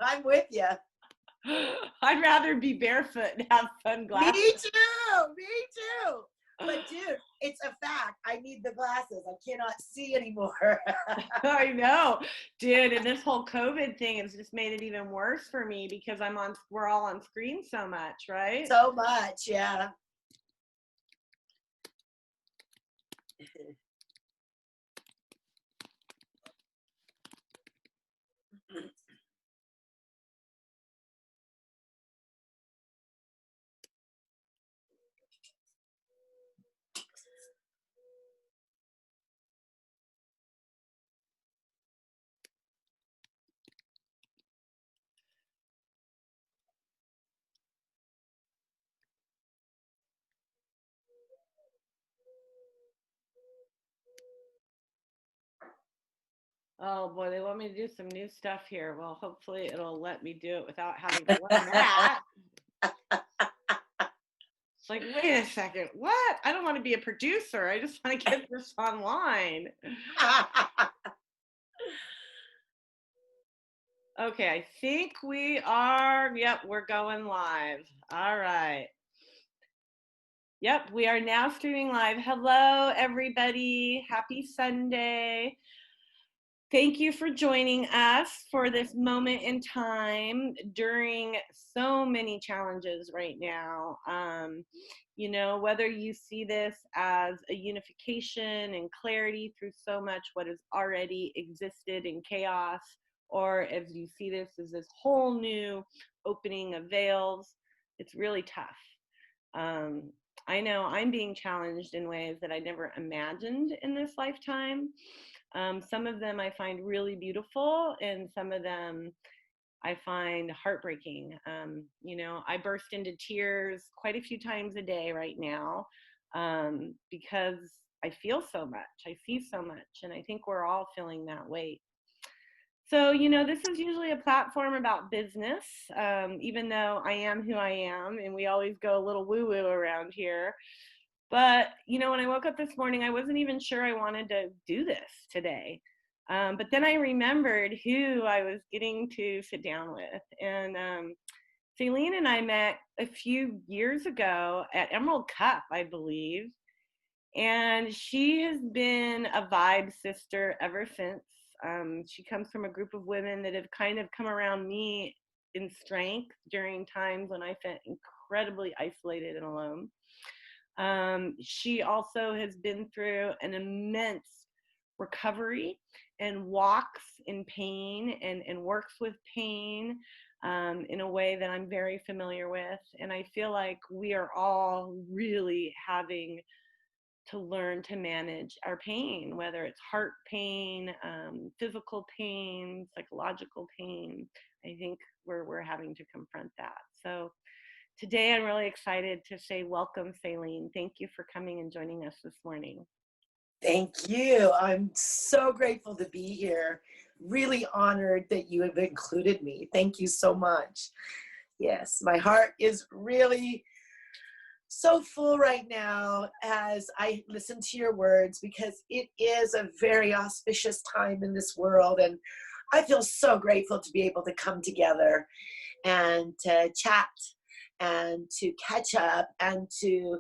I'm with you. I'd rather be barefoot and have sunglasses. Me too. But dude, it's a fact. I need the glasses. I cannot see anymore. I know, dude. And this whole COVID thing has just made it even worse for me because we're all on screen so much, right? So much, yeah. Oh boy, they want me to do some new stuff here. Well, hopefully it'll let me do it without having to learn that. It's like, wait a second, what? I don't want to be a producer. I just want to get this online. Okay, I think we are, yep, we're going live. All right. Yep, we are now streaming live. Hello, everybody. Happy Sunday. Thank you for joining us for this moment in time during so many challenges right now. You know, whether you see this as a unification and clarity through so much what has already existed in chaos, or if you see this as this whole new opening of veils, it's really tough. I know I'm being challenged in ways that I never imagined in this lifetime. Some of them I find really beautiful, and some of them I find heartbreaking. You know, I burst into tears quite a few times a day right now because I feel so much, I see so much, and I think we're all feeling that weight. So, you know, this is usually a platform about business, even though I am who I am, and we always go a little woo-woo around here. But, you know, when I woke up this morning, I wasn't even sure I wanted to do this today. But then I remembered who I was getting to sit down with. And Saileen and I met a few years ago at Emerald Cup, I believe. And she has been a vibe sister ever since. She comes from a group of women that have kind of come around me in strength during times when I felt incredibly isolated and alone. She also has been through an immense recovery and walks in pain and works with pain in a way that I'm very familiar with. And I feel like we are all really having to learn to manage our pain, whether it's heart pain, physical pain, psychological pain. I think we're having to confront that. So today I'm really excited to say welcome, Saileen. Thank you for coming and joining us this morning. Thank you. I'm so grateful to be here. Really honored that you have included me. Thank you so much. Yes, my heart is really so full right now as I listen to your words, because it is a very auspicious time in this world, and I feel so grateful to be able to come together and to chat and to catch up and to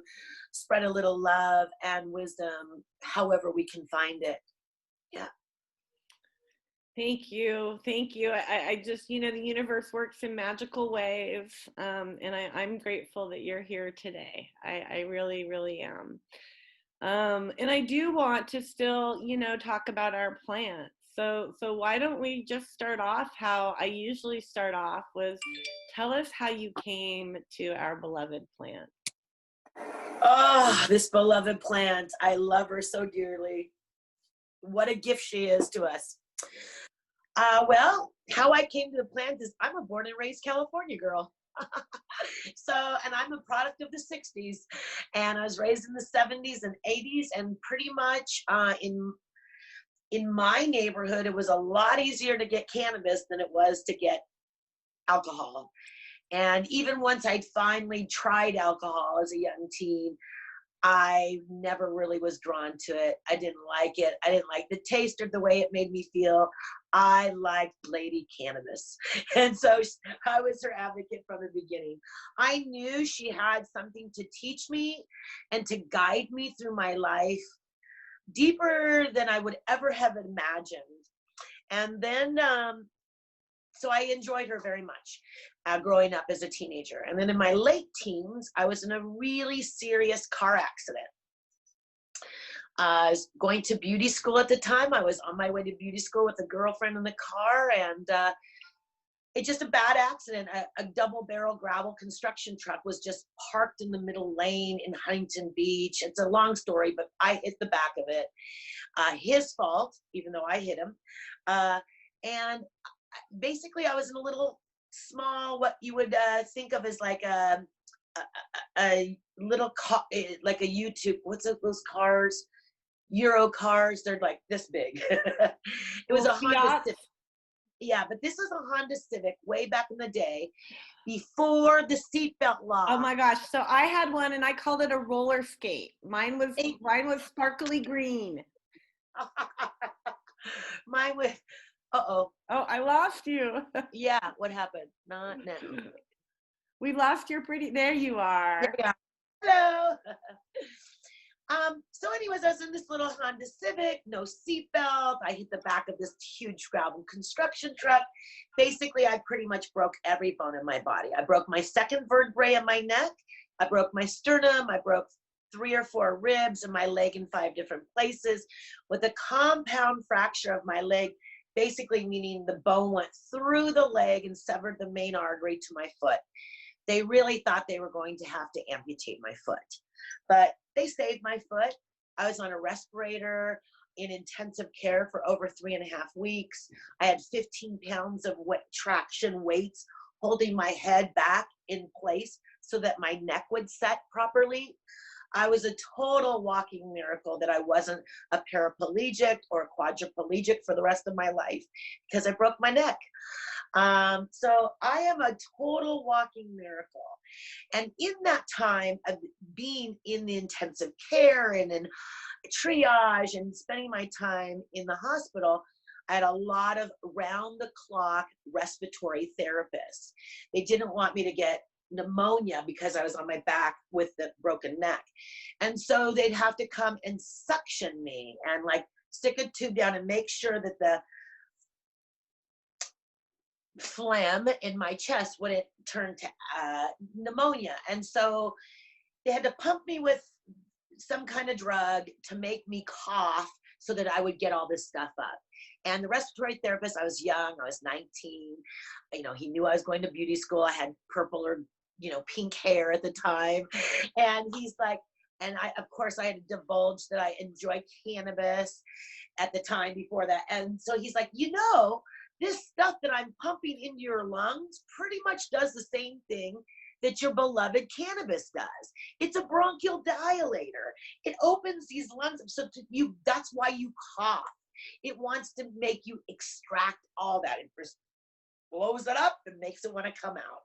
spread a little love and wisdom however we can find it. Yeah. Thank you. Thank you. I just, you know, the universe works in magical ways. And I'm grateful that you're here today. I really, really am. And I do want to still, you know, talk about our plants. So why don't we just start off how I usually start off was tell us how you came to our beloved plant. Oh, this beloved plant. I love her so dearly. What a gift she is to us. Well, how I came to the plant is I'm a born and raised California girl. And I'm a product of the 60s, and I was raised in the 70s and 80s, and pretty much in my neighborhood, it was a lot easier to get cannabis than it was to get alcohol. And even once I'd finally tried alcohol as a young teen, I never really was drawn to it. I didn't like it. I didn't like the taste or the way it made me feel. I liked Lady Cannabis. And so I was her advocate from the beginning. I knew she had something to teach me and to guide me through my life deeper than I would ever have imagined. And then, so I enjoyed her very much growing up as a teenager. And then in my late teens, I was in a really serious car accident. I was going to beauty school at the time. I was on my way to beauty school with a girlfriend in the car, and it's just a bad accident. A double barrel gravel construction truck was just parked in the middle lane in Huntington Beach. It's a long story, but I hit the back of it. His fault, even though I hit him. And basically I was in a little small, what you would think of as like a little car, like a YouTube, what's it, those cars, Euro cars, they're like this big. It was a Honda Civic. Yeah, but this is a Honda Civic way back in the day, before the seatbelt law. Oh my gosh. So I had one and I called it a roller skate. Mine was sparkly green. Mine was, uh-oh. Oh, I lost you. Yeah, what happened? Not now. We lost your pretty, there you are. There we are. Hello. So anyways, I was in this little Honda Civic, no seatbelt. I hit the back of this huge gravel construction truck. Basically, I pretty much broke every bone in my body. I broke my second vertebrae in my neck. I broke my sternum. I broke 3 or 4 ribs in my leg in 5 different places, with a compound fracture of my leg, basically meaning the bone went through the leg and severed the main artery to my foot. They really thought they were going to have to amputate my foot, but they saved my foot. I was on a respirator in intensive care for over 3.5 weeks. I had 15 pounds of traction weights holding my head back in place so that my neck would set properly. I was a total walking miracle that I wasn't a paraplegic or a quadriplegic for the rest of my life, because I broke my neck. So I am a total walking miracle. And in that time of being in the intensive care and in triage and spending my time in the hospital, I had a lot of round-the-clock respiratory therapists. They didn't want me to get pneumonia because I was on my back with the broken neck. And so they'd have to come and suction me and like stick a tube down and make sure that the phlegm in my chest wouldn't turn to pneumonia. And so they had to pump me with some kind of drug to make me cough so that I would get all this stuff up. And the respiratory therapist, I was young, I was 19, you know, he knew I was going to beauty school. I had purple or, you know, pink hair at the time. And he's like, and I, of course, I had to divulge that I enjoy cannabis at the time before that. And so he's like, you know, this stuff that I'm pumping into your lungs pretty much does the same thing that your beloved cannabis does. It's a bronchial dilator. It opens these lungs up, so that's why you cough. It wants to make you extract all that. It just blows it up and makes it want to come out.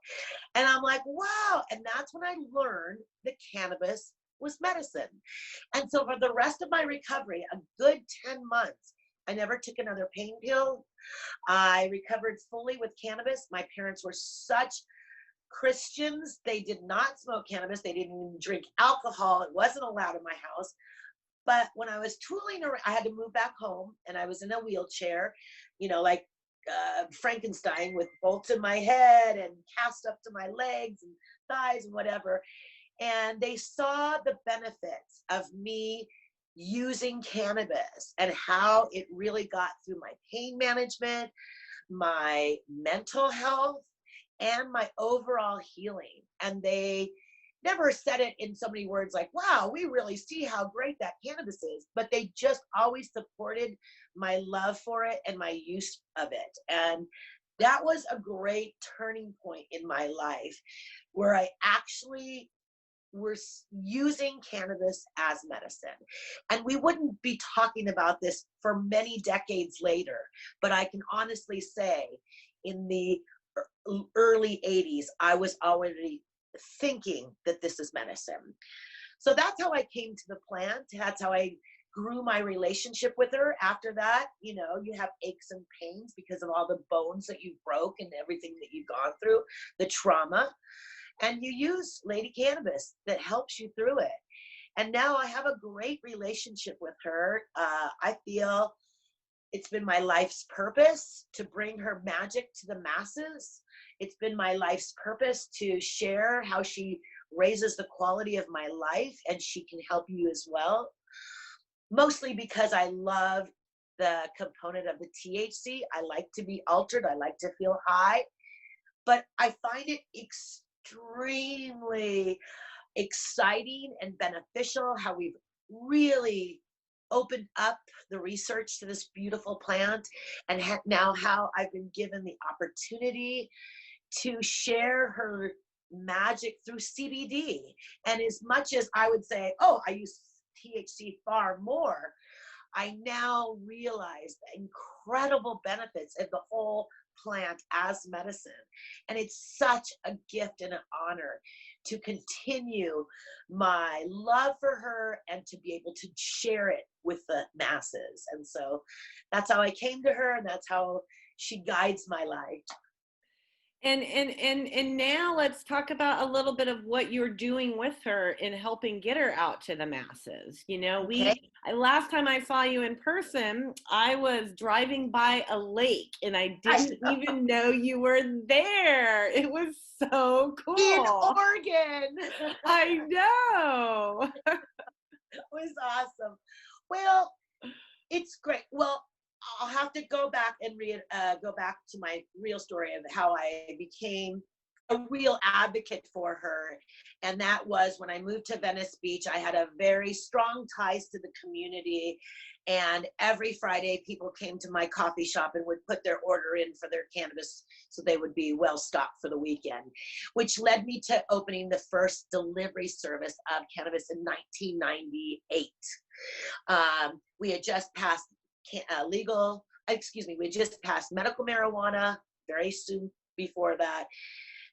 And I'm like, wow. And that's when I learned that cannabis was medicine. And so for the rest of my recovery, a good 10 months, I never took another pain pill. I recovered fully with cannabis. My parents were such Christians. They did not smoke cannabis. They didn't even drink alcohol. It wasn't allowed in my house. But when I was tooling around, I had to move back home, and I was in a wheelchair, you know, like Frankenstein, with bolts in my head and cast up to my legs and thighs and whatever. And they saw the benefits of me using cannabis and how it really got through my pain management, my mental health, and my overall healing. And they never said it in so many words like, wow, we really see how great that cannabis is, but they just always supported my love for it and my use of it. And that was a great turning point in my life, where I actually we're using cannabis as medicine. And we wouldn't be talking about this for many decades later, but I can honestly say in the early 80s, I was already thinking that this is medicine. So that's how I came to the plant. That's how I grew my relationship with her. After that, you know, you have aches and pains because of all the bones that you broke and everything that you've gone through, the trauma. And you use Lady Cannabis that helps you through it. And now I have a great relationship with her. I feel it's been my life's purpose to bring her magic to the masses. It's been my life's purpose to share how she raises the quality of my life, and she can help you as well. Mostly because I love the component of the THC. I like to be altered. I like to feel high. But I find it extremely exciting and beneficial how we've really opened up the research to this beautiful plant, and now how I've been given the opportunity to share her magic through CBD. And as much as I would say, oh, I use THC far more, I now realize the incredible benefits of the whole plant as medicine. And it's such a gift and an honor to continue my love for her and to be able to share it with the masses. And so that's how I came to her, and that's how she guides my life. And now let's talk about a little bit of what you're doing with her in helping get her out to the masses. You know, Okay. last time I saw you in person, I was driving by a lake and I didn't even know you were there. It was so cool. In Oregon. I know. It was awesome. Well, it's great. Well, I'll have to go back and go back to my real story of how I became a real advocate for her. And that was when I moved to Venice Beach. I had a very strong ties to the community. And every Friday, people came to my coffee shop and would put their order in for their cannabis so they would be well stocked for the weekend, which led me to opening the first delivery service of cannabis in 1998. We had just passed we just passed medical marijuana very soon before that.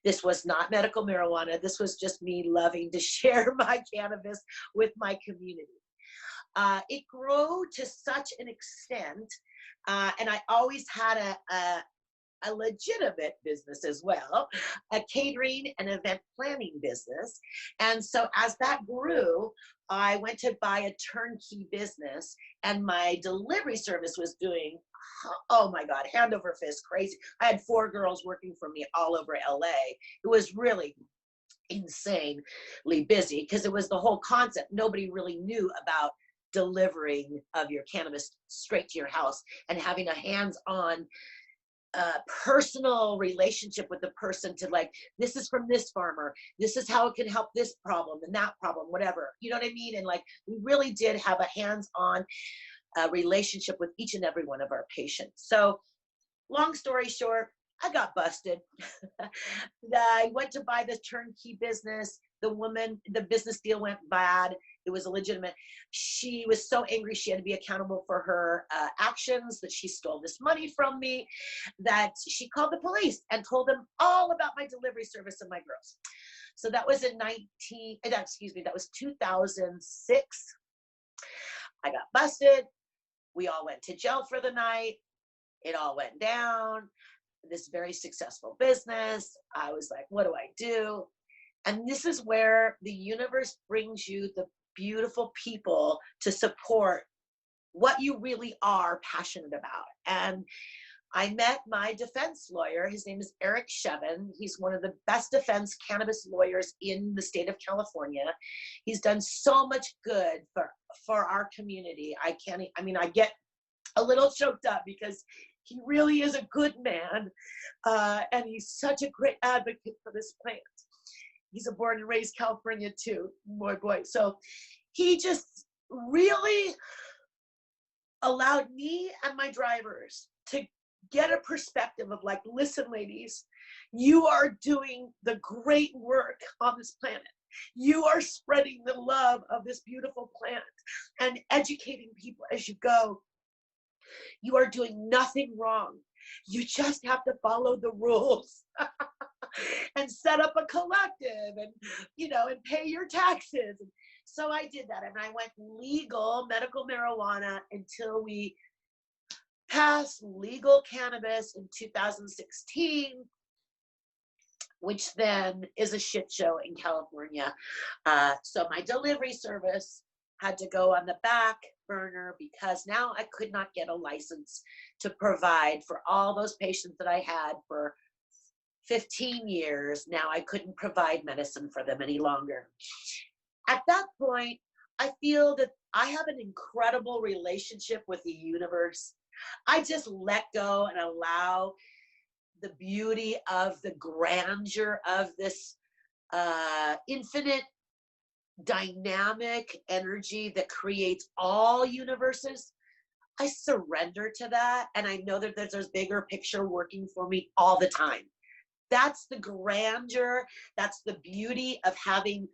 This was not medical marijuana. This was just me loving to share my cannabis with my community. It grew to such an extent, and I always had a legitimate business as well, a catering and event planning business. And so as that grew, I went to buy a turnkey business, and my delivery service was doing, oh my God, hand over fist crazy. I had 4 girls working for me all over LA. It was really insanely busy because it was the whole concept. Nobody really knew about delivering of your cannabis straight to your house and having a hands-on personal relationship with the person to, like, this is from this farmer, this is how it can help this problem and that problem, whatever, you know what I mean? And like, we really did have a hands-on relationship with each and every one of our patients. So long story short, I got busted. I went to buy this turnkey business. The business deal went bad. It was illegitimate. She was so angry she had to be accountable for her actions, that she stole this money from me, that she called the police and told them all about my delivery service and my girls. So that was that was 2006. I got busted. We all went to jail for the night. It all went down. This very successful business. I was like, what do I do? And this is where the universe brings you the beautiful people to support what you really are passionate about. And I met my defense lawyer. His name is Eric Shevin. He's one of the best defense cannabis lawyers in the state of California. He's done so much good for our community. I get a little choked up because he really is a good man. And he's such a great advocate for this plant. He's a born and raised California too, boy. So he just really allowed me and my drivers to get a perspective of, like, listen, ladies, you are doing the great work on this planet. You are spreading the love of this beautiful plant and educating people as you go. You are doing nothing wrong. You just have to follow the rules and set up a collective and pay your taxes. So I did that, and I went legal medical marijuana until we passed legal cannabis in 2016, which then is a shit show in California. So my delivery service had to go on the back burner because now I could not get a license to provide for all those patients that I had for 15 years. Now I couldn't provide medicine for them any longer. At that point, I feel that I have an incredible relationship with the universe. I just let go and allow the beauty of the grandeur of this infinite dynamic energy that creates all universes. I surrender to that, and I know that there's a bigger picture working for me all the time. That's the grandeur, that's the beauty of having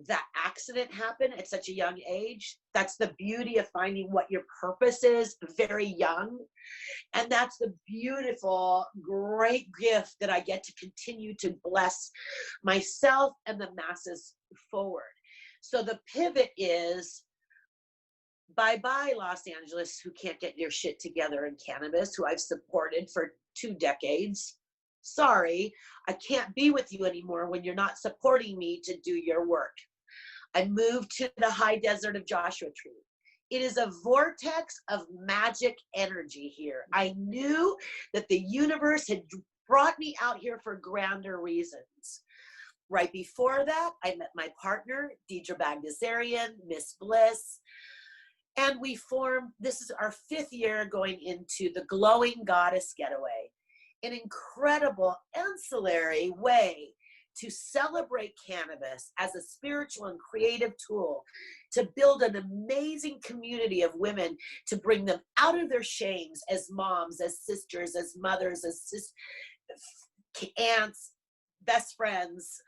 that accident happen at such a young age. That's the beauty of finding what your purpose is very young. And that's the beautiful, great gift that I get to continue to bless myself and the masses forward. So the pivot is bye-bye Los Angeles, who can't get your shit together in cannabis, who I've supported for 2 decades. Sorry, I can't be with you anymore when you're not supporting me to do your work. I moved to the high desert of Joshua Tree. It is a vortex of magic energy here. I knew that the universe had brought me out here for grander reasons. Right before that, I met my partner, Deidre Bagdasarian, Miss Bliss, and we formed, this is our 5th year going into the Glowing Goddess Getaway, an incredible ancillary way to celebrate cannabis as a spiritual and creative tool to build an amazing community of women, to bring them out of their shames as moms, as sisters, as mothers, as aunts, best friends,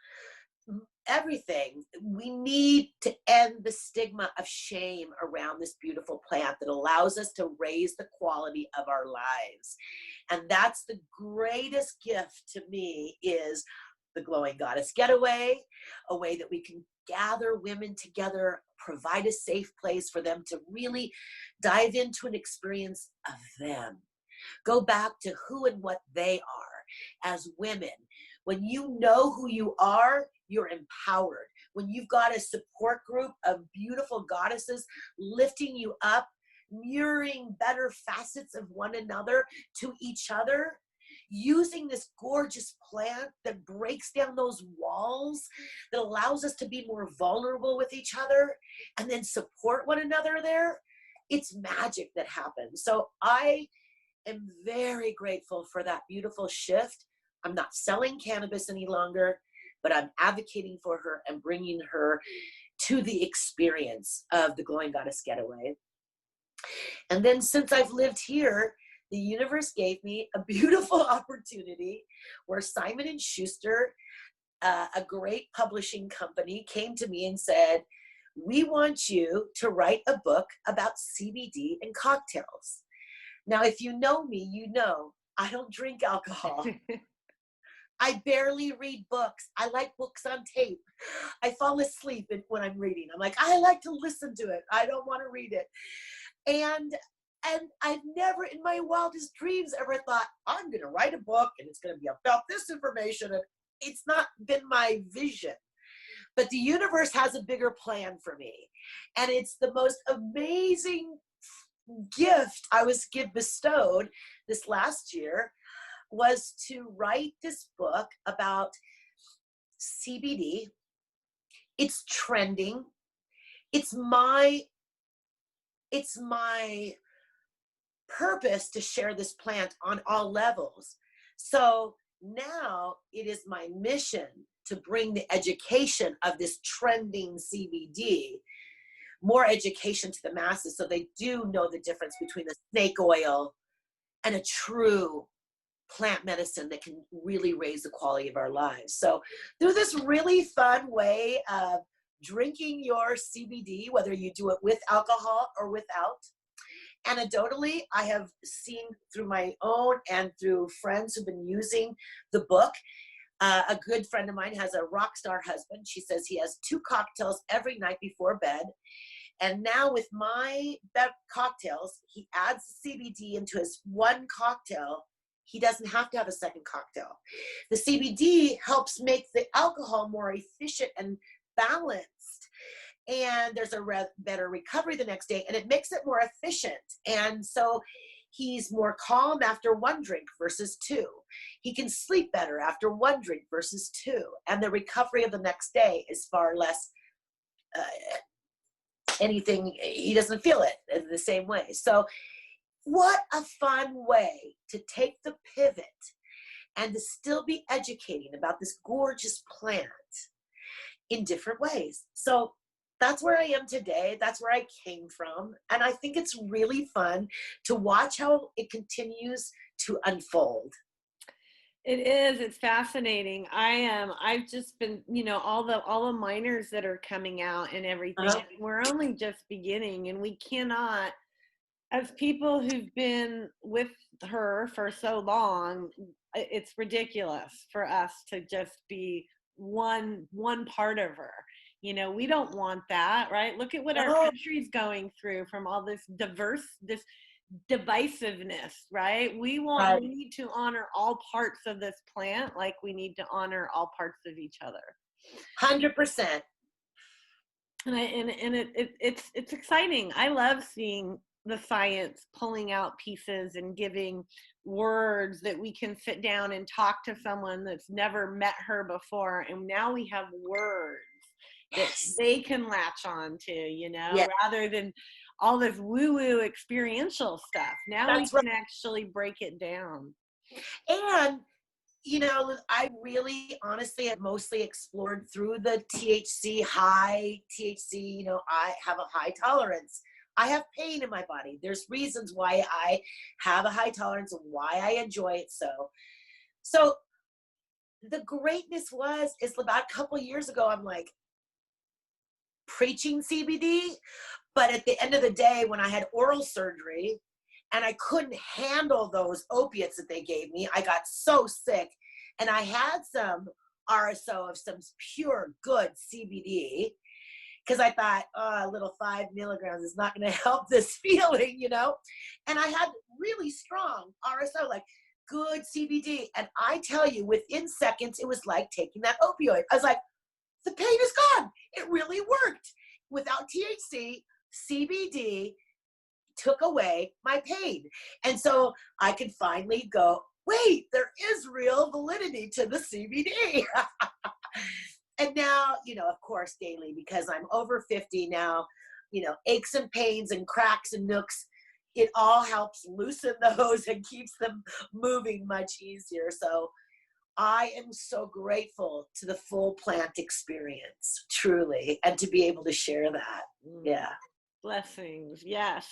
everything. We need to end the stigma of shame around this beautiful plant that allows us to raise the quality of our lives. And that's the greatest gift to me, is the Glowing Goddess Getaway, a way that we can gather women together, provide a safe place for them to really dive into an experience of them. Go back to who and what they are as women. When you know who you are, you're empowered. When you've got a support group of beautiful goddesses lifting you up, mirroring better facets of one another to each other, using this gorgeous plant that breaks down those walls, that allows us to be more vulnerable with each other and then support one another there, it's magic that happens. So I am very grateful for that beautiful shift. I'm not selling cannabis any longer, but I'm advocating for her and bringing her to the experience of the Glowing Goddess Getaway. And then since I've lived here, the universe gave me a beautiful opportunity where Simon & Schuster, a great publishing company, came to me and said, we want you to write a book about CBD and cocktails. Now, if you know me, you know I don't drink alcohol. I barely read books. I like books on tape. I fall asleep when I'm reading. I'm like, I like to listen to it. I don't want to read it. And I've never in my wildest dreams ever thought, I'm going to write a book and it's going to be about this information. And it's not been my vision. But the universe has a bigger plan for me. And it's the most amazing gift I was bestowed this last year, was to write this book about CBD. It's trending. It's my purpose to share this plant on all levels. So now it is my mission to bring the education of this trending CBD, more education to the masses, so they do know the difference between the snake oil and a true plant medicine that can really raise the quality of our lives. So through this really fun way of drinking your CBD, whether you do it with alcohol or without, anecdotally, I have seen through my own and through friends who've been using the book, A good friend of mine has a rock star husband. She says he has 2 cocktails every night before bed. And now with my cocktails, he adds CBD into his 1 cocktail. He doesn't have to have a second cocktail. The CBD helps make the alcohol more efficient and balanced. And there's a better recovery the next day, and it makes it more efficient. And so he's more calm after 1 drink versus 2. He can sleep better after 1 drink versus 2. And the recovery of the next day is far less anything. He doesn't feel it in the same way. So what a fun way to take the pivot and to still be educating about this gorgeous plant in different ways. So that's where I am today. That's where I came from. And I think it's really fun to watch how it continues to unfold. It is. It's fascinating. I've just been, all the minors that are coming out and everything. We're only just beginning, and we cannot, as people who've been with her for so long, it's ridiculous for us to just be one part of her. We don't want that, right? Look at what our country's going through from all this divisiveness, right? We need to honor all parts of this plant like we need to honor all parts of each other. 100%. And it's exciting. I love seeing the science pulling out pieces and giving words that we can sit down and talk to someone that's never met her before, and now we have words that they can latch on to, rather than all this woo-woo experiential stuff. Now we can actually break it down. And, I really, honestly, have mostly explored through the THC, high THC, I have a high tolerance. I have pain in my body. There's reasons why I have a high tolerance and why I enjoy it So the greatness is about a couple of years ago, I'm like, preaching CBD, but at the end of the day, when I had oral surgery and I couldn't handle those opiates that they gave me, I got so sick, and I had some RSO of some pure good CBD because I thought, a little 5 milligrams is not going to help this feeling, and I had really strong RSO, like good CBD, and I tell you, within seconds, it was like taking that opioid. I was like, the pain is gone. It really worked. Without THC, CBD took away my pain. And so I could finally go, wait, there is real validity to the CBD. And now, of course, daily, because I'm over 50 now, aches and pains and cracks and nooks, it all helps loosen those and keeps them moving much easier. So I am so grateful to the full plant experience, truly, and to be able to share that. Yeah. Blessings. Yes.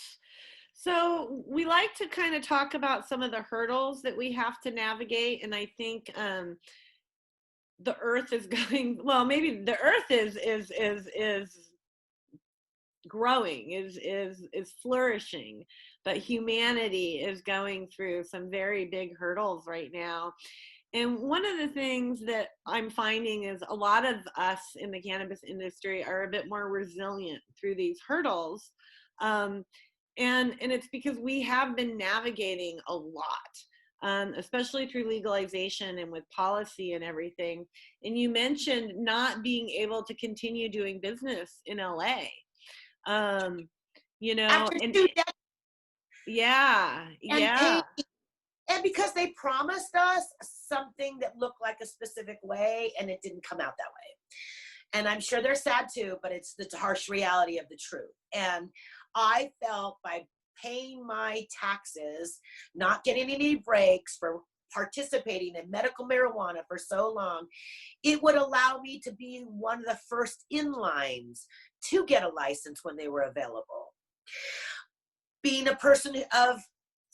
So we like to kind of talk about some of the hurdles that we have to navigate. And I think the earth is going, well, maybe the earth is growing, is flourishing, but humanity is going through some very big hurdles right now. And one of the things that I'm finding is a lot of us in the cannabis industry are a bit more resilient through these hurdles. And it's because we have been navigating a lot, especially through legalization and with policy and everything. And you mentioned not being able to continue doing business in LA. After And because they promised us something that looked like a specific way, and it didn't come out that way. And I'm sure they're sad too, but it's the harsh reality of the truth. And I felt by paying my taxes, not getting any breaks for participating in medical marijuana for so long, it would allow me to be one of the first in lines to get a license when they were available. Being a person of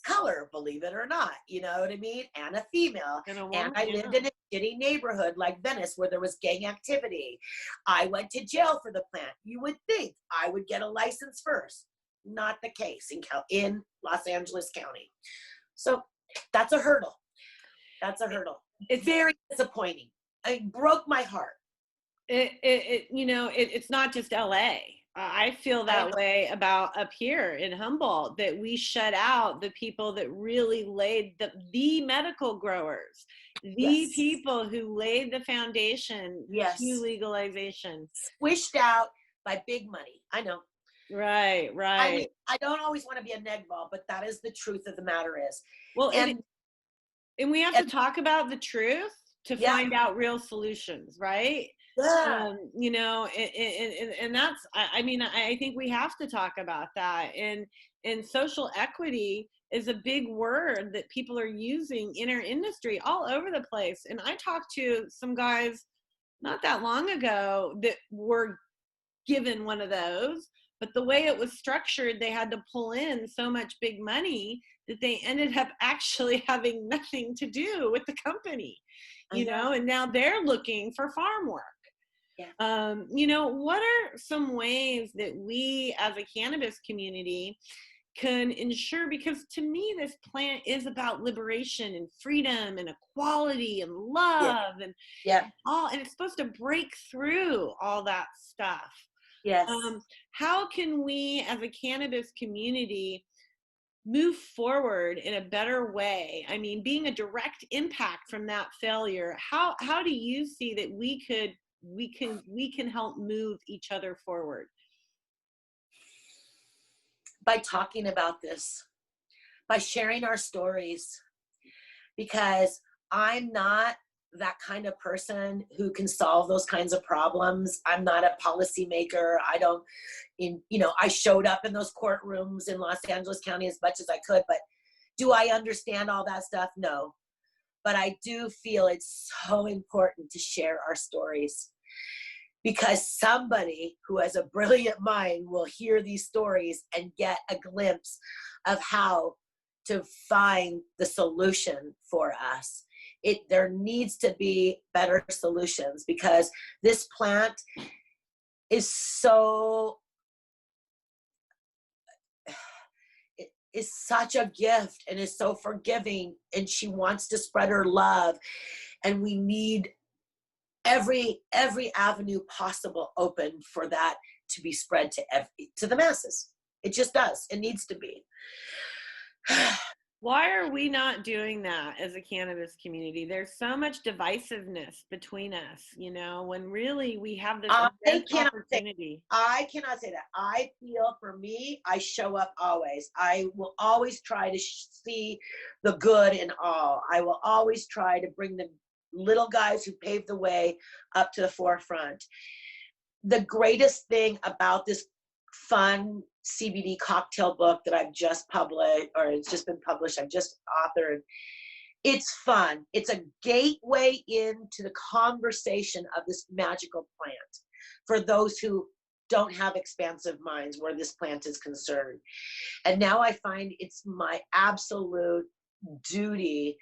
color, believe it or not, you know what I mean? And a female. And I lived in a shitty neighborhood like Venice where there was gang activity. I went to jail for the plant. You would think I would get a license first. Not the case in Los Angeles County. So that's a hurdle. It's very disappointing. it broke my heart. It's not just LA. I feel that way about up here in Humboldt, that we shut out the people that really laid the medical growers, the people who laid the foundation to legalization. Squished out by big money. I know. Right. I mean, I don't always want to be a negball, but that is the truth of the matter is. Well, and we have to talk about the truth to find out real solutions, right? Yeah. And that's, I think we have to talk about that. And social equity is a big word that people are using in our industry all over the place. And I talked to some guys not that long ago that were given one of those, but the way it was structured, they had to pull in so much big money that they ended up actually having nothing to do with the company, and now they're looking for farm work. Yeah. What are some ways that we as a cannabis community can ensure, because to me this plant is about liberation and freedom and equality and love and all, and it's supposed to break through all that stuff. Yes. How can we as a cannabis community move forward in a better way? I mean, being a direct impact from that failure, how do you see that we can help move each other forward? By talking about this, by sharing our stories, because I'm not that kind of person who can solve those kinds of problems. I'm not a policymaker. I showed up in those courtrooms in Los Angeles County as much as I could, but do I understand all that stuff? No. But I do feel it's so important to share our stories, because somebody who has a brilliant mind will hear these stories and get a glimpse of how to find the solution for us. There needs to be better solutions, because this plant is such a gift and is so forgiving, and she wants to spread her love, and we need every avenue possible open for that to be spread to the masses. It just does. It needs to be. Why are we not doing that as a cannabis community? There's so much divisiveness between us, when really we have this opportunity. I cannot say that. I feel, for me, I show up always. I will always try to see the good in all. I will always try to bring the little guys who paved the way up to the forefront. The greatest thing about this fun CBD cocktail book that I've just published, or it's just been published, I've just authored, it's fun. It's a gateway into the conversation of this magical plant for those who don't have expansive minds where this plant is concerned. And now I find it's my absolute duty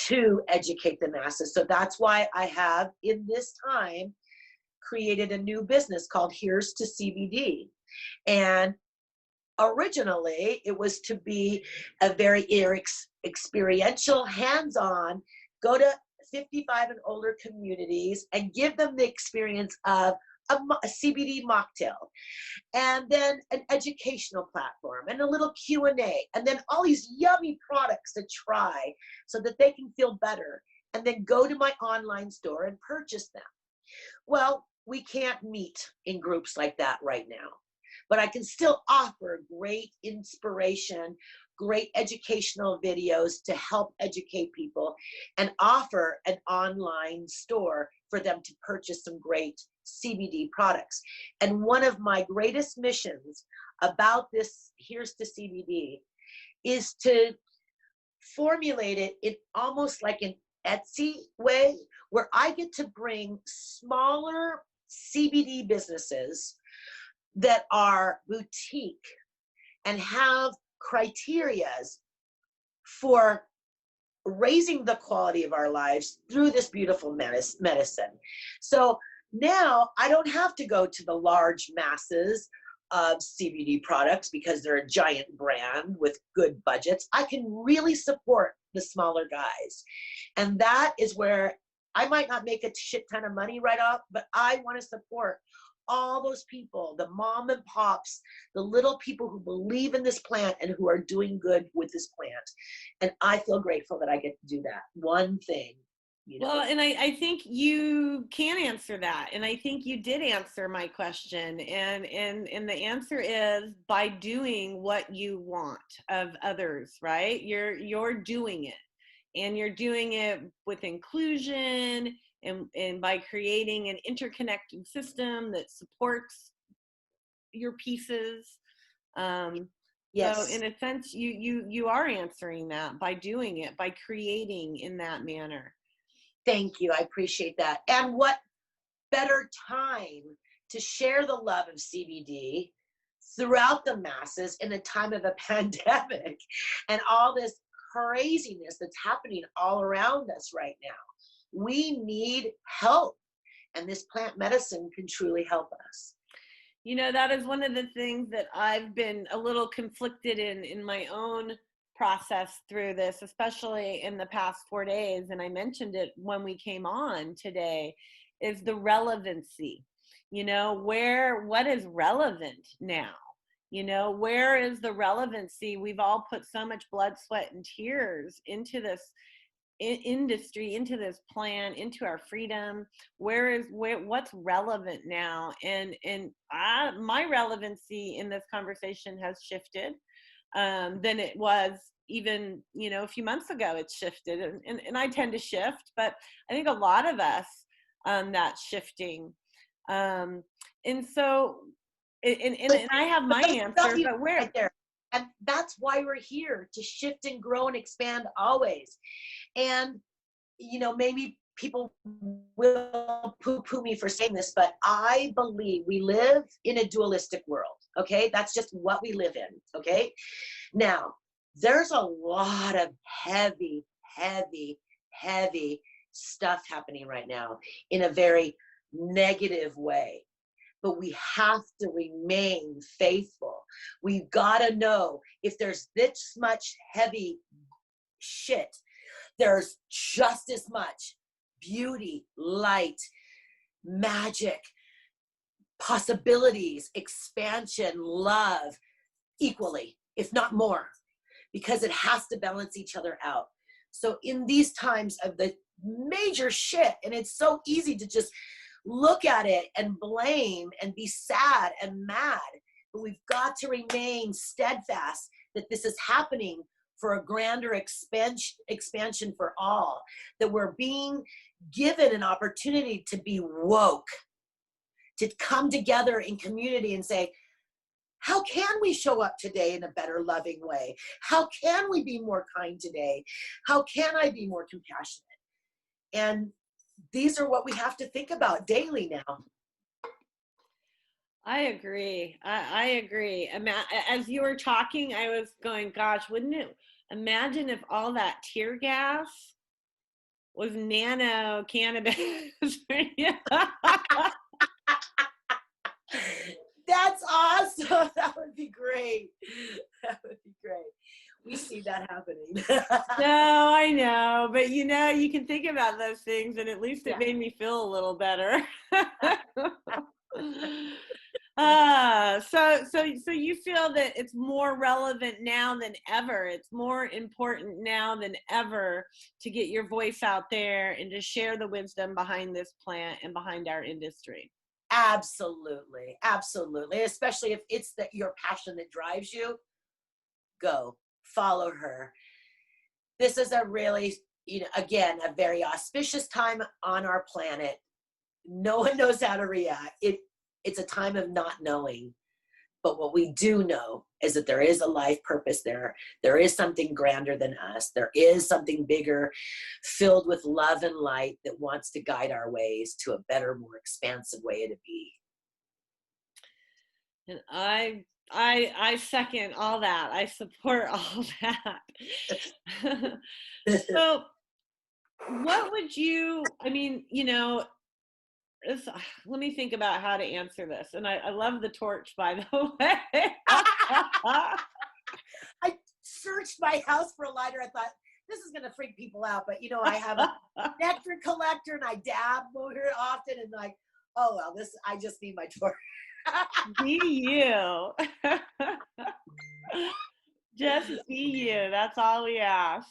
to educate the masses. So that's why I have, in this time, created a new business called Here's to CBD. And originally, it was to be a very experiential, hands-on, go to 55 and older communities and give them the experience of a CBD mocktail, and then an educational platform, and a little Q&A, and then all these yummy products to try so that they can feel better, and then go to my online store and purchase them. Well, we can't meet in groups like that right now, but I can still offer great inspiration, great educational videos to help educate people, and offer an online store for them to purchase some great CBD products. And one of my greatest missions about this Here's to CBD is to formulate it in almost like an Etsy way, where I get to bring smaller CBD businesses that are boutique and have criterias for raising the quality of our lives through this beautiful medicine. So now I don't have to go to the large masses of CBD products because they're a giant brand with good budgets. I can really support the smaller guys. And that is where I might not make a shit ton of money right off, but I want to support all those people, the mom and pops, the little people who believe in this plant and who are doing good with this plant. And I feel grateful that I get to do that one thing. You know. Well, and I think you can answer that. And I think you did answer my question. And the answer is by doing what you want of others, right? You're doing it. And you're doing it with inclusion and by creating an interconnected system that supports your pieces. Yes. So in a sense, you are answering that by doing it, by creating in that manner. Thank you. I appreciate that. And what better time to share the love of CBD throughout the masses in a time of a pandemic and all this craziness that's happening all around us right now. We need help, and this plant medicine can truly help us. You know, that is one of the things that I've been a little conflicted in my own process through this, especially in the past 4 days. And I mentioned it when we came on today, is the relevancy. You know, what is relevant now? You know, where is the relevancy? We've all put so much blood, sweat, and tears into this industry, into this plan, into our freedom. What's relevant now? And my relevancy in this conversation has shifted than it was even, you know, a few months ago. It's shifted, and I tend to shift, but I think a lot of us, that's shifting. And so, and I have my answer, but where? Right there. And that's why we're here, to shift and grow and expand always. And, you know, maybe people will poo-poo me for saying this, but I believe we live in a dualistic world, okay? That's just what we live in, okay? Now, there's a lot of heavy, heavy, heavy stuff happening right now in a very negative way. But we have to remain faithful. We've got to know if there's this much heavy shit, there's just as much beauty, light, magic, possibilities, expansion, love, equally, if not more, because it has to balance each other out. So in these times of the major shit, and it's so easy to just look at it and blame and be sad and mad, but we've got to remain steadfast that this is happening for a grander expansion for all, that we're being given an opportunity to be woke, to come together in community and say, how can we show up today in a better, loving way? How can we be more kind today? How can I be more compassionate? And these are what we have to think about daily now. I agree. I agree. As you were talking, I was going, gosh, wouldn't it, imagine if all that tear gas was nano cannabis. That's awesome. That would be great. That would be great. We see that happening. No, I know. But, you know, you can think about those things, and at least it made me feel a little better. So you feel that it's more relevant now than ever. It's more important now than ever to get your voice out there and to share the wisdom behind this plant and behind our industry. Absolutely. Absolutely. Especially if it's your passion that drives you, go follow her. This is a really, you know, again, a very auspicious time on our planet. No one knows how to react. It's a time of not knowing. But what we do know is that there is a life purpose there. There is something grander than us. There is something bigger, filled with love and light, that wants to guide our ways to a better, more expansive way to be. And I second all that. I support all that. So what would you, I mean, you know, let me think about how to answer this. And I love the torch, by the way. I searched my house for a lighter. I thought, this is going to freak people out, but I have a nectar collector and I dab here often and like, oh, well, I just need my tour. Be you. Just be you. That's all we ask.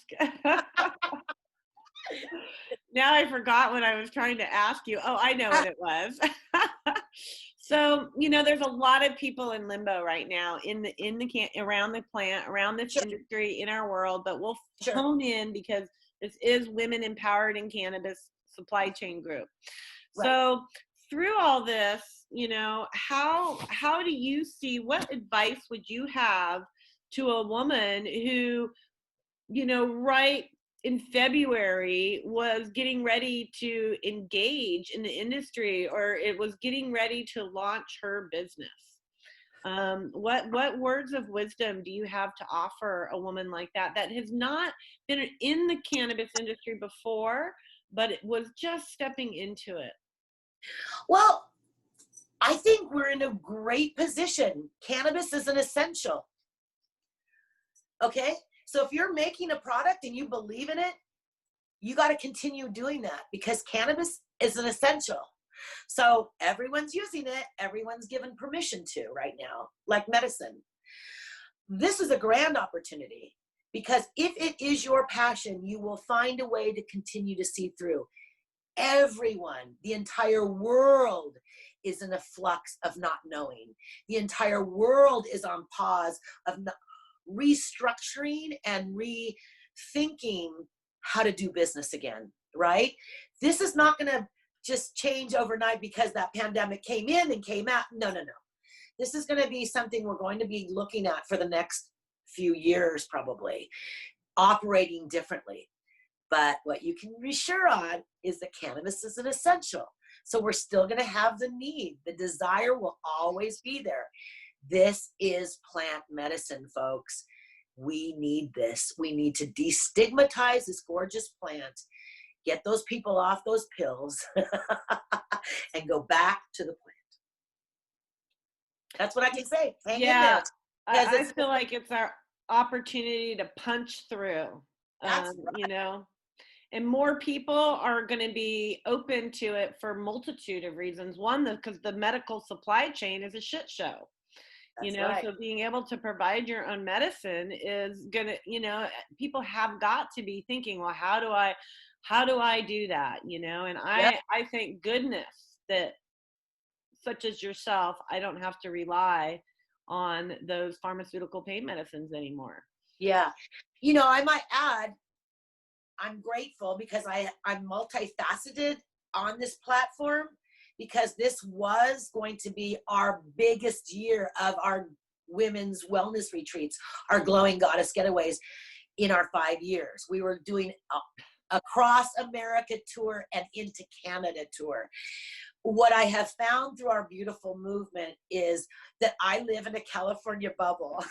Now I forgot what I was trying to ask you. Oh, I know what it was. So, there's a lot of people in limbo right now around the plant, around this industry, in our world, but we'll hone in because this is Women Empowered in Cannabis Supply Chain Group. Right. So through all this, how do you see, what advice would you have to a woman who, right in February was getting ready to engage in the industry, or it was getting ready to launch her business? What words of wisdom do you have to offer a woman like that has not been in the cannabis industry before, but it was just stepping into it? Well, I think we're in a great position. Cannabis is an essential. Okay? So if you're making a product and you believe in it, you got to continue doing that because cannabis is an essential. So everyone's using it. Everyone's given permission to right now, like medicine. This is a grand opportunity because if it is your passion, you will find a way to continue to see through. Everyone, the entire world is in a flux of not knowing. The entire world is on pause of restructuring and rethinking how to do business again, right? This is not going to just change overnight because that pandemic came in and came out. No. This is going to be something we're going to be looking at for the next few years, probably, operating differently. But what you can be sure on is that cannabis is an essential. So we're still going to have the need. The desire will always be there. This is plant medicine, folks. We need this. We need to destigmatize this gorgeous plant, get those people off those pills, and go back to the plant. That's what I can say. Hang in there. I feel like it's our opportunity to punch through. That's right. And more people are going to be open to it for a multitude of reasons. One, because the medical supply chain is a shit show. That's right. So being able to provide your own medicine is going to, people have got to be thinking, well, how do I do that? And I thank goodness that such as yourself, I don't have to rely on those pharmaceutical pain medicines anymore. Yeah. I might add, I'm grateful because I'm multifaceted on this platform because this was going to be our biggest year of our women's wellness retreats, our Glowing Goddess Getaways in our 5 years. We were doing a Across America tour and into Canada tour. What I have found through our beautiful movement is that I live in a California bubble,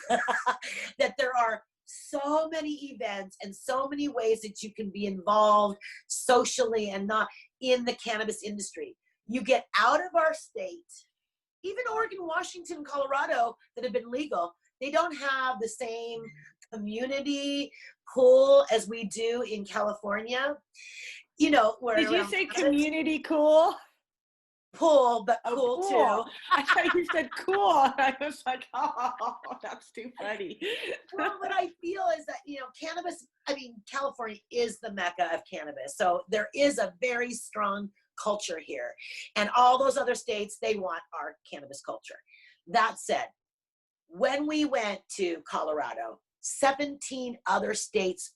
that there are so many events and so many ways that you can be involved socially and not in the cannabis industry. You get out of our state, even Oregon, Washington, Colorado, that have been legal, they don't have the same community pull as we do in California. Did you say community cool? Pull, but cool too. I thought you said cool. I was like, oh, that's too funny. Well, what I feel is that, cannabis, California is the mecca of cannabis. So there is a very strong culture here. And all those other states, they want our cannabis culture. That said, when we went to Colorado, 17 other states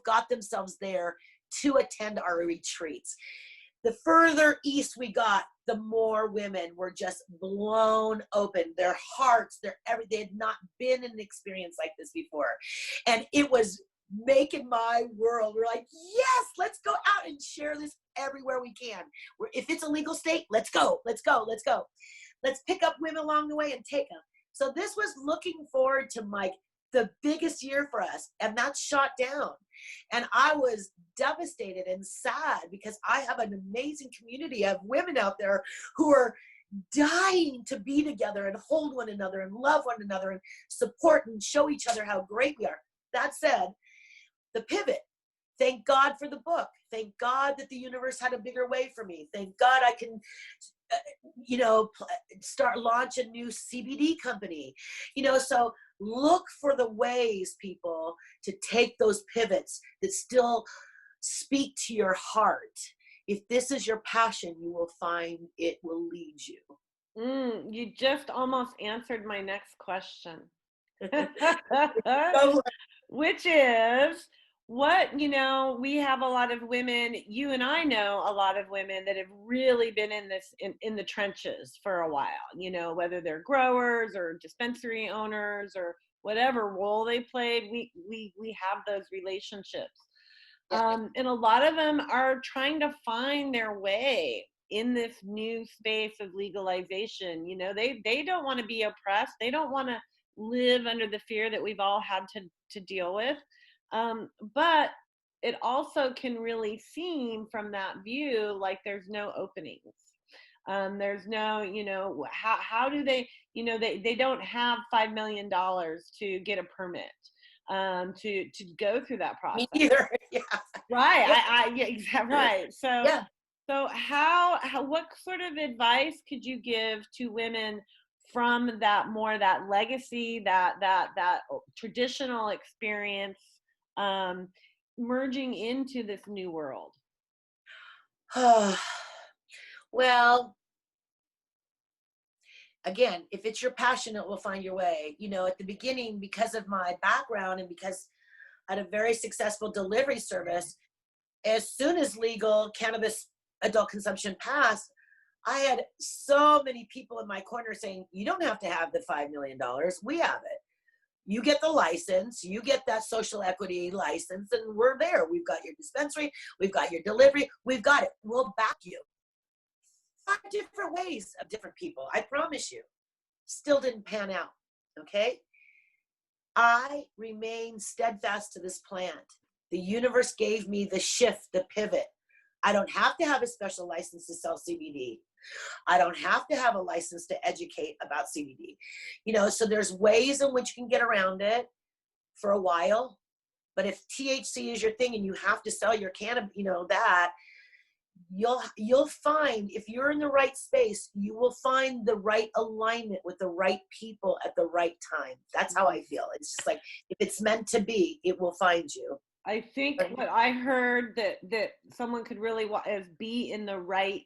got themselves there to attend our retreats. The further east we got, the more women were just blown open. Their hearts, they had not been in an experience like this before. And it was making my world. We're like, yes, let's go out and share this everywhere we can. If it's a legal state, let's go. Let's pick up women along the way and take them. So this was looking forward to the biggest year for us, and that's shot down. And I was devastated and sad because I have an amazing community of women out there who are dying to be together and hold one another and love one another and support and show each other how great we are. That said, the pivot. Thank God for the book. Thank God that the universe had a bigger way for me. Thank God I can, launch a new CBD company. So look for the ways, people, to take those pivots that still speak to your heart. If this is your passion, you will find it will lead you. You just almost answered my next question. Which is we have a lot of women, you and I know a lot of women that have really been in this, in the trenches for a while, whether they're growers or dispensary owners or whatever role they played, we have those relationships. And a lot of them are trying to find their way in this new space of legalization. They don't want to be oppressed. They don't want to live under the fear that we've all had to deal with. But it also can really seem from that view like there's no openings. There's no, how do they, they don't have $5 million to get a permit, to go through that process. Me either. Yeah. Right. Yeah. Yeah, exactly. Right. So, yeah. So what sort of advice could you give to women from that legacy, that traditional experience, merging into this new world? Well, again, if it's your passion, it will find your way. At the beginning, because of my background and because I had a very successful delivery service, as soon as legal cannabis adult consumption passed, I had so many people in my corner saying, you don't have to have the $5 million. We have it. You get the license, you get that social equity license, and we're there. We've got your dispensary, we've got your delivery, we've got it. We'll back you. 5 different ways of different people, I promise you. Still didn't pan out, okay? I remain steadfast to this plant. The universe gave me the shift, the pivot. I don't have to have a special license to sell CBD. I don't have to have a license to educate about CBD. So there's ways in which you can get around it for a while. But if THC is your thing and you have to sell your cannabis, that, you'll find, if you're in the right space, you will find the right alignment with the right people at the right time. That's how I feel. It's just like, if it's meant to be, it will find you. I think what I heard that someone could really want is be in the right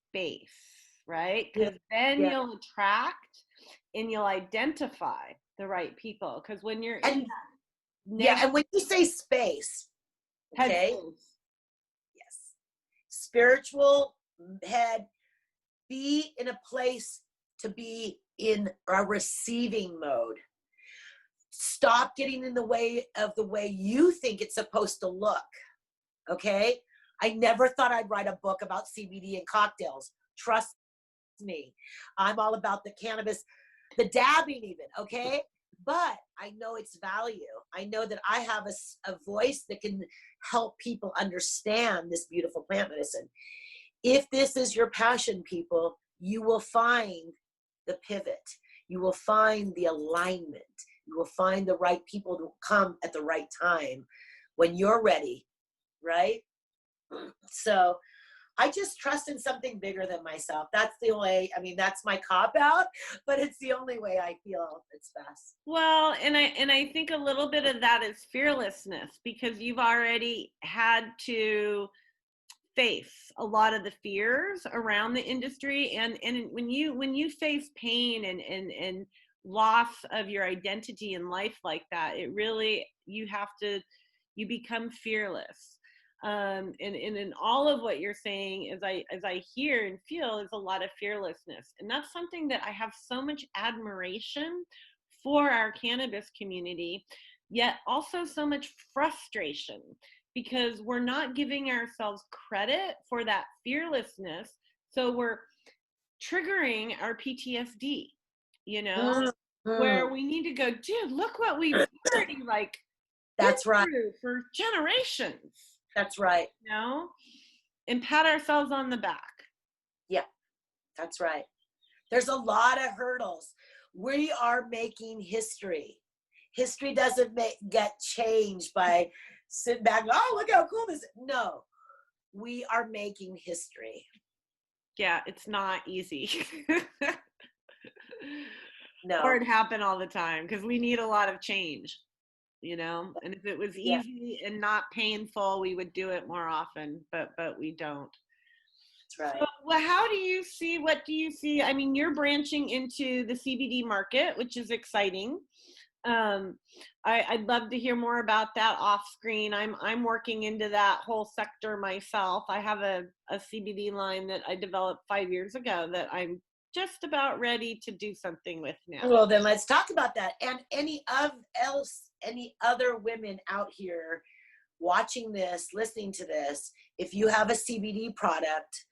space, right? Because then you'll attract and you'll identify the right people. Because when you're in that and when you say space, okay, yes, spiritual head, be in a place to be in a receiving mode. Stop getting in the way of the way you think it's supposed to look, okay? I never thought I'd write a book about CBD and cocktails. Trust me. I'm all about the cannabis, the dabbing even, okay? But I know its value. I know that I have a voice that can help people understand this beautiful plant medicine. If this is your passion, people, you will find the pivot. You will find the alignment. You will find the right people to come at the right time when you're ready, right? So I just trust in something bigger than myself. That's the way, that's my cop-out, but it's the only way I feel it's best. Well, and I think a little bit of that is fearlessness, because you've already had to face a lot of the fears around the industry. And when you face pain and loss of your identity in life like that, it really, you become fearless. And in all of what you're saying, as I hear and feel, is a lot of fearlessness. And that's something that I have so much admiration for our cannabis community, yet also so much frustration, because we're not giving ourselves credit for that fearlessness. So we're triggering our PTSD, where we need to go, dude, look what we've already that's right, for generations. That's right. And pat ourselves on the back. Yeah, that's right. There's a lot of hurdles. We are making history. History doesn't get changed by sit back, oh, look how cool this is. No, we are making history. Yeah, it's not easy. No. Or it happen all the time because we need a lot of change, and if it was Yeah. easy and not painful, we would do it more often, but we don't. That's right. So, well, what do you see? I mean, you're branching into the CBD market, which is exciting. I'd love to hear more about that off screen. I'm working into that whole sector myself. I have a CBD line that I developed 5 years ago that I'm just about ready to do something with now. Well, then let's talk about that. And any other women out here watching this, listening to this, if you have a CBD product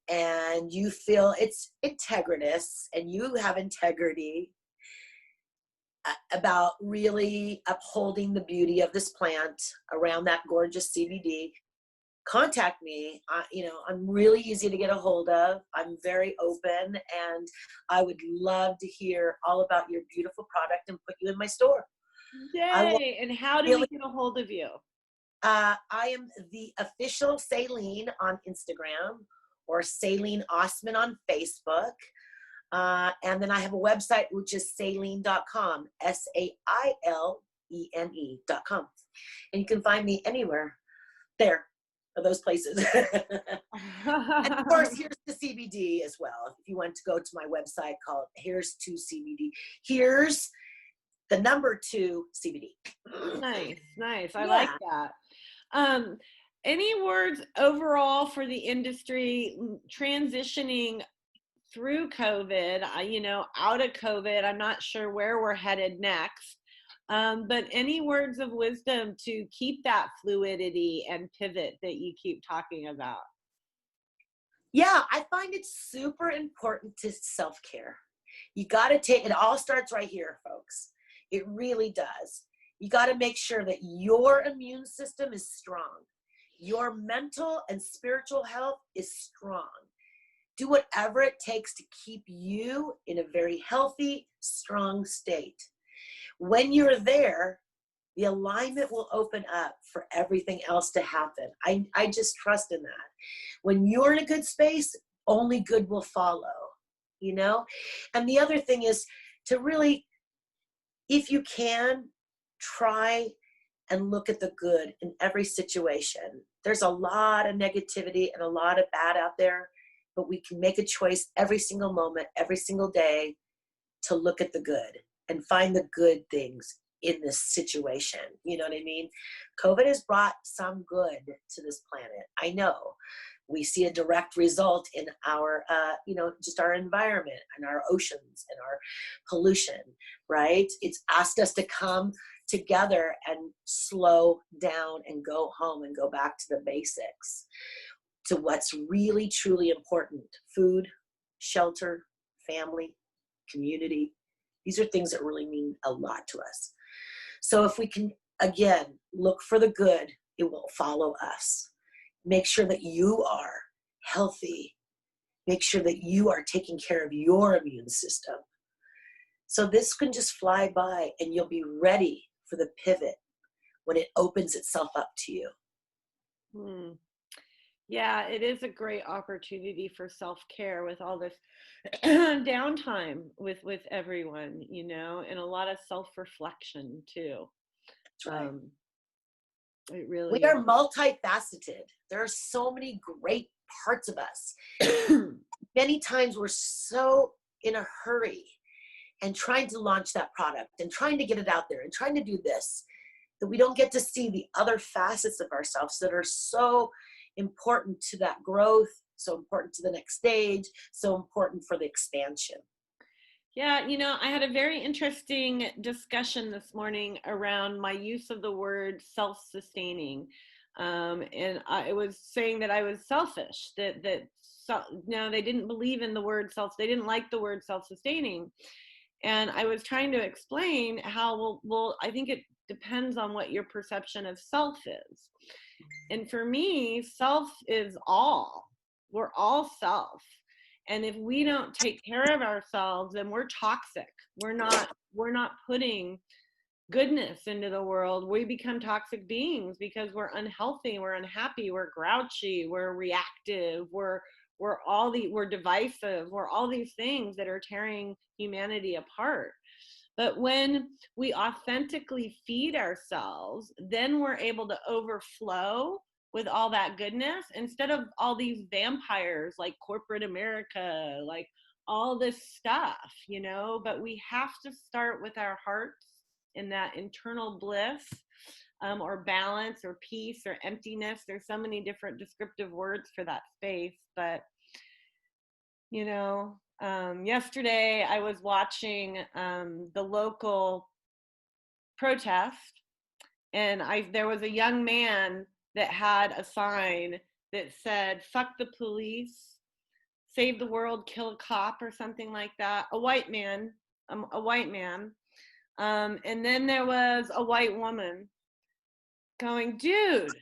and you feel it's integritous and you have integrity about really upholding the beauty of this plant around that gorgeous CBD, contact me. I'm really easy to get a hold of. I'm very open, and I would love to hear all about your beautiful product and put you in my store. Yay! And how do we get a hold of you? I am the official Saileen on Instagram, or Saileen Ossman on Facebook. And then I have a website, which is Saileen.com, SAILENE.com. And you can find me anywhere there, of those places. And of course, here's the CBD as well. If you want to go to my website called Here's to CBD. Here's the number 2 CBD. Nice. I like that. Any words overall for the industry transitioning through COVID, out of COVID? I'm not sure where we're headed next. But any words of wisdom to keep that fluidity and pivot that you keep talking about? Yeah, I find it super important to self-care. You got to it all starts right here, folks. It really does. You got to make sure that your immune system is strong. Your mental and spiritual health is strong. Do whatever it takes to keep you in a very healthy, strong state. When you're there, the alignment will open up for everything else to happen. I just trust in that. When you're in a good space, only good will follow, And the other thing is to really, if you can, try and look at the good in every situation. There's a lot of negativity and a lot of bad out there, but we can make a choice every single moment, every single day to look at the good and find the good things in this situation. You know what I mean? COVID has brought some good to this planet. I know. We see a direct result in our, just our environment and our oceans and our pollution, right? It's asked us to come together and slow down and go home and go back to the basics, to what's really, truly important. Food, shelter, family, community. These are things that really mean a lot to us. So if we can, again, look for the good, it will follow us. Make sure that you are healthy. Make sure that you are taking care of your immune system. So this can just fly by and you'll be ready for the pivot when it opens itself up to you. Yeah, it is a great opportunity for self-care with all this downtime with everyone, and a lot of self-reflection too. That's right. It really We are multifaceted. There are so many great parts of us. Many times we're so in a hurry and trying to launch that product and trying to get it out there and trying to do this, that we don't get to see the other facets of ourselves that are so important to that growth, so important to the next stage, so important for the expansion. Yeah, I had a very interesting discussion this morning around my use of the word self-sustaining. And I was saying that I was selfish, no, they didn't believe in the word they didn't like the word self-sustaining. And I was trying to explain how, well, I think it depends on what your perception of self is. And for me, self is all. We're all self. And if we don't take care of ourselves, then we're toxic. We're not putting goodness into the world, we become toxic beings because we're unhealthy, we're unhappy, we're grouchy, we're reactive, we're divisive, we're all these things that are tearing humanity apart. But when we authentically feed ourselves, then we're able to overflow with all that goodness instead of all these vampires like corporate America, like all this stuff, you know. But we have to start with our hearts in that internal bliss, or balance or peace or emptiness. There's so many different descriptive words for that space. But, you know, yesterday I was watching the local protest, and there was a young man that had a sign that said, "Fuck the police, save the world, kill a cop," or something like that. A white man. And then there was a white woman going, "Dude,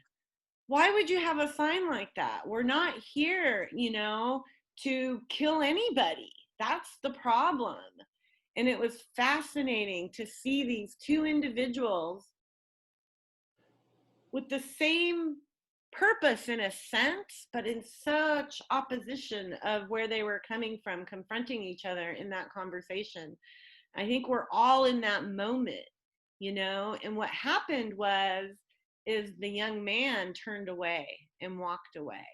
why would you have a sign like that? We're not here, you know, to kill anybody. That's the problem." And it was fascinating to see these two individuals with the same purpose in a sense, but in such opposition of where they were coming from, confronting each other in that conversation. I think we're all in that moment, you know. And what happened is the young man turned away and walked away.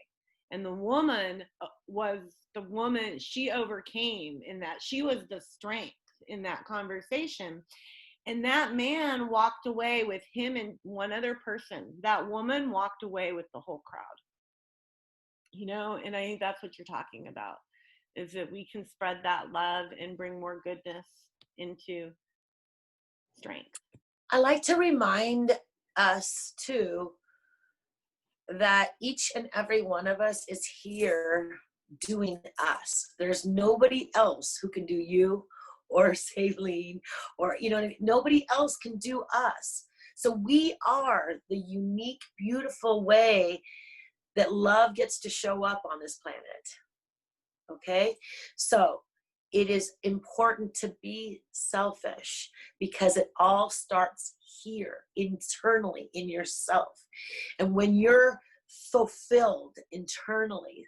And the woman she overcame, in that she was the strength in that conversation. And that man walked away with him and one other person. That woman walked away with the whole crowd. You know, and I think that's what you're talking about, is that we can spread that love and bring more goodness into strength. I like to remind us too that each and every one of us is here doing us. There's nobody else who can do you or Saileen, or, you know, nobody else can do us. So we are the unique, beautiful way that love gets to show up on this planet. Okay? So it is important to be selfish, because it all starts here, internally, in yourself. And when you're fulfilled internally,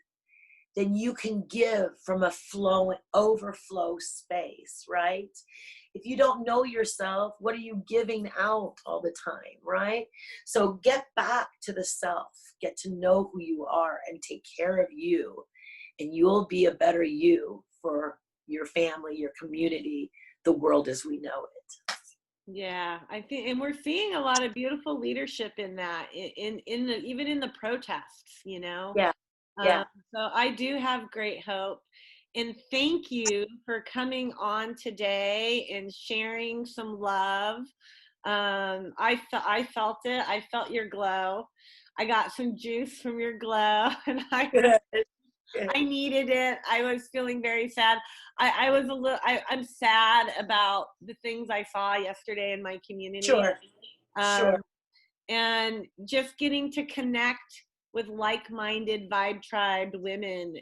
then you can give from a overflow space, right? If you don't know yourself, what are you giving out all the time, right? So get back to the self, get to know who you are, and take care of you, and you'll be a better you for your family, your community, the world as we know it. Yeah, I think, and we're seeing a lot of beautiful leadership in that, even in the protests, you know. Yeah. Yeah. So I do have great hope. And thank you for coming on today and sharing some love. I felt it. I felt your glow. I got some juice from your glow, and I needed it. I was feeling very sad. I'm sad about the things I saw yesterday in my community. Sure. Sure. And just getting to connect with like-minded vibe tribe women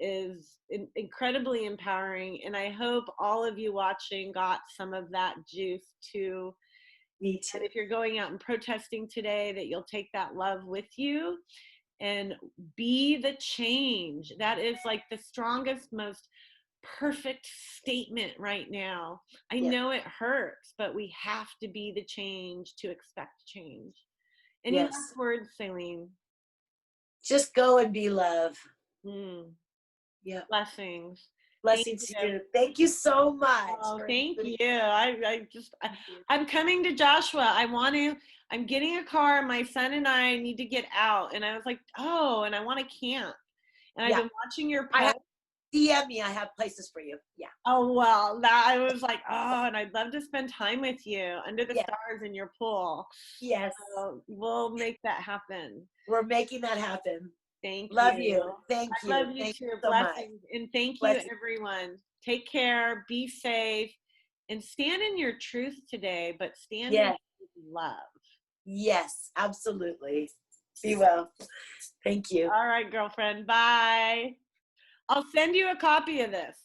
is incredibly empowering. And I hope all of you watching got some of that juice too. Me too. And if you're going out and protesting today, that you'll take that love with you and be the change. That is like the strongest, most perfect statement right now. I know it hurts, but we have to be the change to expect change. Any last words, Saileen? Just go and be love. Yeah. Blessings. Blessings to you. Thank you so much. Oh, thank you. I'm coming to Joshua. I'm getting a car. My son and I need to get out. And I was like, oh, and I want to camp. And I've been watching your post. DM me. I have places for you. Yeah. Oh, well, I was like, oh, and I'd love to spend time with you under the stars in your pool. Yes. So we'll make that happen. We're making that happen. Thank you. Love you. Thank you. I love you too. Blessings. And thank you, everyone. Take care. Be safe. And stand in your truth today, but stand in love. Yes, absolutely. Be well. Thank you. All right, girlfriend. Bye. I'll send you a copy of this.